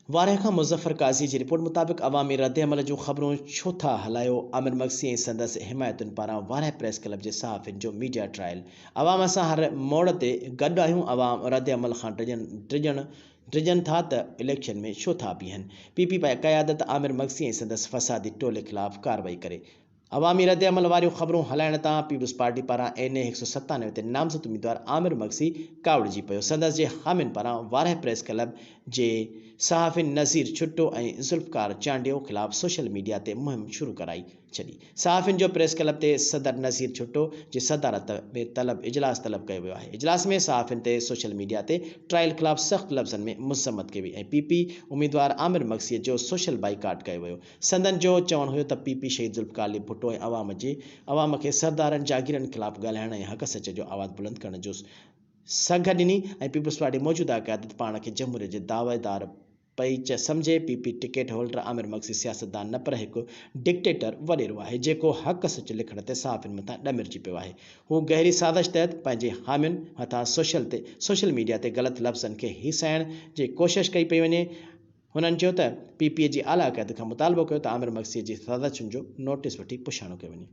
वारह खां मुज़फ़र काज़ी जी रिपोर्ट मुताबिक़ अवामी रद्दअमल जूं ख़बरूं छो था हलायो। आमिर मक्सी ऐं संदसि हिमायतुनि पारां वारह प्रेस क्लब जे सहाफ़ियुनि जो मीडिया ट्रायल। अवाम सां हर मोड़ ते गॾु आहियूं। अवाम रद्दअमल खां ड्रिजनि था त इलेक्शन में छो था बीहनि। पीपी क़यादत आमिर मक्सी ऐं संदसि फ़सादी टोले ख़िलाफ़ कार्रवाई करे। अवामी रद्दअमल वारियूं ख़बरूं हलाइण तां पीपल्स पार्टी पारां NA 197 ते नामज़द उम्मीदवार आमिर मक्सी कावड़िजी पियो। संदसि जे हामियुनि पारां वारह प्रेस क्लब जे सहाफ़िन नज़ीर छुट्टो ऐं ज़ुल्फ़कार चांडियो ख़िलाफ़ सोशल मीडिया ते मुहिम शुरू कराई छॾी। सहाफ़िन जो प्रेस क्लब ते सदर नज़ीर छुट्टो जी सदारत में इजलास तलब कयो वियो आहे। इजलास में सहाफ़िन ते सोशल मीडिया ते ट्रायल ख़िलाफ़ सख़्त लफ़्ज़नि में मुज़म्मत कई वई ऐं PP उम्मीदवार आमिर मक्सीअ जो सोशल बाइकाट कयो वियो। संदन जो चवणु हुयो त PP शहीद ज़ुल्फ़कार अली भुट्टो ऐं अवाम खे सरदारनि जागीरनि ख़िलाफ़ ॻाल्हाइण ऐं हक़ सच जो आवाज़ बुलंद करण जो सघ ॾिनी ऐं पीपल्स पार्टी मौजूदा क़यादत पाण खे जमहूरियत जे दावेदार पई सम्झे। PP ticket holder Aamir Maksi सियासतदान न पर हिकु डिक्टेटर वॾेरो आहे जेको हक़ सच लिखण ते सहाफ़ियुनि मथां ॾमिरिजी पियो आहे। हू गहरी साज़िश तहत पंहिंजे हामियुनि मथां सोशल मीडिया ते ग़लति लफ़्ज़नि खे हिसाइण जी कोशिश कई पई वञे। हुननि चयो त PP जी आला क़यादत खां मुतालबो कयो त आमिर मक्सीअ जी साज़िशुनि जो नोटिस वठी पुछाणो कयो वञे।